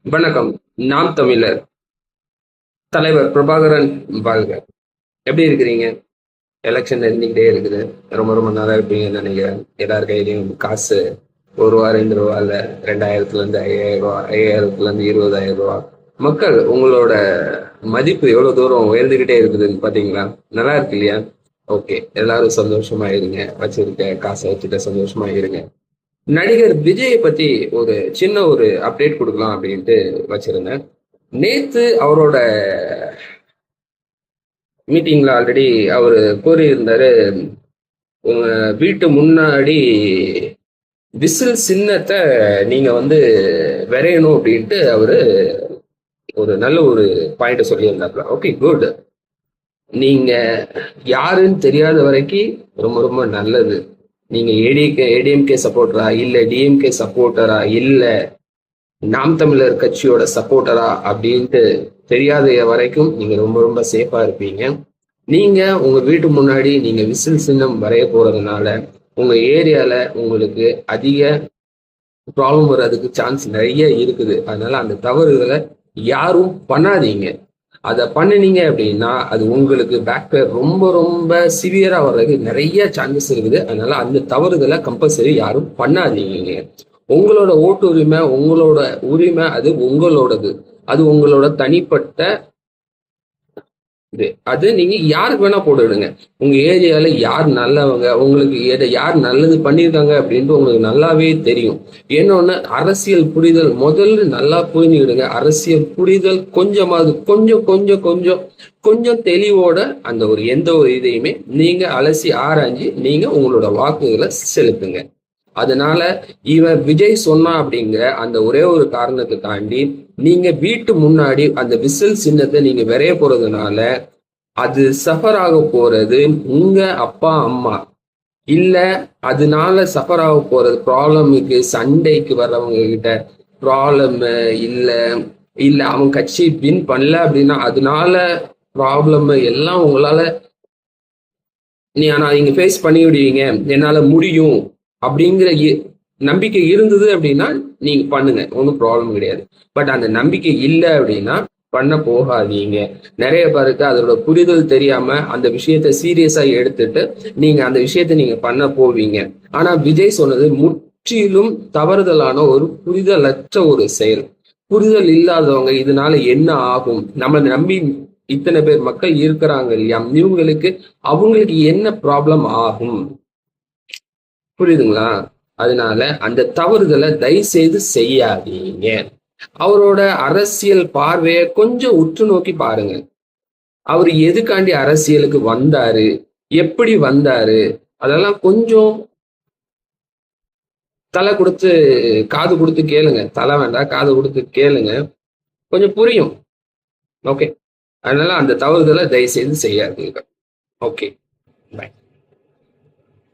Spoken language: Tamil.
வணக்கம். நாம் தமிழர் தலைவர் பிரபாகரன் வாழ்க. எப்படி இருக்கிறீங்க? எலெக்ஷன் நெருங்கிக்கிட்டே இருக்குது. ரொம்ப ரொம்ப நல்லா இருப்பீங்கன்னு நினைக்கிறேன். எல்லார் கையிலையும் காசு ரூபா 2 ரூபா இல்ல 2000-ல இருந்து 5000 ரூபா, 5000-ல இருந்து 20,000 ரூபா. மக்கள் உங்களோட மதிப்பு எவ்வளவு தூரம் உயர்ந்துகிட்டே இருக்குதுன்னு பாத்தீங்களா? நல்லா இருக்கு இல்லையா? ஓகே, எல்லாரும் சந்தோஷமா இருங்க. வச்சிருக்க காசை வச்சுட்டு சந்தோஷமா இருங்க. நடிகர் விஜயை பத்தி ஒரு சின்ன அப்டேட் கொடுக்கலாம் அப்படின்ட்டு வச்சிருந்தேன். நேத்து அவரோட மீட்டிங்ல ஆல்ரெடி அவரு கூறியிருந்தாரு, உங்க வீட்டு முன்னாடி விசில் சின்னத்தை நீங்க வரையணும் அப்படின்ட்டு அவரு ஒரு நல்ல பாயிண்ட் சொல்லியிருந்தாருல. Okay, good. நீங்க யாருன்னு தெரியாத வரைக்கும் ரொம்ப ரொம்ப நல்லது. நீங்க ஏடிஎம்கே சப்போர்ட்டரா இல்ல டிஎம்கே சப்போர்ட்டரா இல்ல நாம் தமிழர் கட்சியோட சப்போர்ட்டரா அப்படின்ட்டு தெரியாத வரைக்கும் நீங்க ரொம்ப ரொம்ப சேஃபா இருப்பீங்க. நீங்க உங்க வீட்டு முன்னாடி நீங்க விசில் சின்னம் வரைய போறதுனால உங்க ஏரியால உங்களுக்கு அதிக ப்ராப்ளம் வர்றதுக்கு சான்ஸ் நிறைய இருக்குது. அதனால அந்த தவறுகளை யாரும் பண்ணாதீங்க. அதை பண்ணினீங்க அப்படின்னா அது உங்களுக்கு பேக் ரொம்ப ரொம்ப சிவியரா வர்றதுக்கு நிறைய சான்சஸ் இருக்குது. அதனால அந்த தவறுகளை கம்பல்சரி யாரும் பண்ணாதீங்க. உங்களோட ஓட்டு உரிமை, உங்களோட உரிமை, அது உங்களோடது. அது உங்களோட தனிப்பட்ட அது நீங்க யாருக்கு வேணா போட்டுடுங்க. உங்க ஏரியால யார் நல்லவங்க, உங்களுக்கு யார் நல்லது பண்ணியிருக்காங்க அப்படின்ட்டு உங்களுக்கு நல்லாவே தெரியும். இன்னொன்னு, அரசியல் புரிதல் முதல்ல நல்லா புரிஞ்சுக்கிடுங்க. அரசியல் புரிதல் கொஞ்சமாவது கொஞ்சம் கொஞ்சம் கொஞ்சம் கொஞ்சம் தெளிவோட அந்த எந்த ஒரு இதையுமே நீங்க அலசி ஆராய்ஞ்சு நீங்க உங்களோட வாக்குகளை செலுத்துங்க. அதனால இவன் விஜய் சொன்னா அப்படிங்கிற அந்த ஒரே ஒரு காரணத்தை தாண்டி நீங்க வீட்டு முன்னாடி அந்த விசில் சின்னத்தை நீங்க வரைய போறதுனால அது சஃபர் ஆக போறது உங்க அப்பா அம்மா. இல்ல அதனால சஃபர் ஆக போறது ப்ராப்ளமுக்கு, சண்டைக்கு வர்றவங்க கிட்ட ப்ராப்ளம் இல்ல இல்ல அவன் கட்சி வின் பண்ணல அப்படின்னா அதனால ப்ராப்ளம் எல்லாம் உங்களால நீங்க ஃபேஸ் பண்ணி விடுவீங்க, என்னால முடியும் அப்படிங்கிற நம்பிக்கை இருந்தது அப்படின்னா நீங்க பண்ணுங்க, ஒன்றும் ப்ராப்ளம் கிடையாது. பட் அந்த நம்பிக்கை இல்லை அப்படின்னா பண்ண போகாதீங்க. நிறைய பேருக்கு அதோட புரிதல் தெரியாம அந்த விஷயத்த சீரியஸா எடுத்துட்டு நீங்க அந்த விஷயத்த நீங்க பண்ண போவீங்க. ஆனா விஜய் சொன்னது முற்றிலும் தவறுதலான ஒரு புரிதலற்ற ஒரு செயல். புரிதல் இல்லாதவங்க இதனால என்ன ஆகும், நம்மளை நம்பி இத்தனை பேர் மக்கள் இருக்கிறாங்க இல்லையா, அவங்களுக்கு என்ன ப்ராப்ளம் ஆகும், புரியுதுங்களா? அதனால அந்த தவறுதலை தயவு செய்து செய்யாதீங்க. அவரோட அரசியல் பார்வையை கொஞ்சம் உற்று நோக்கி பாருங்க. அவர் எதுக்காண்டி அரசியலுக்கு வந்தாரு, எப்படி வந்தாரு, அதெல்லாம் கொஞ்சம் தலை கொடுத்து காது கொடுத்து கேளுங்க. தலை வேண்டாம், காது கொடுத்து கேளுங்க, கொஞ்சம் புரியும். ஓகே, அதனால அந்த தவறுதலை தயவு செய்து செய்யாதீங்க. Okay, by.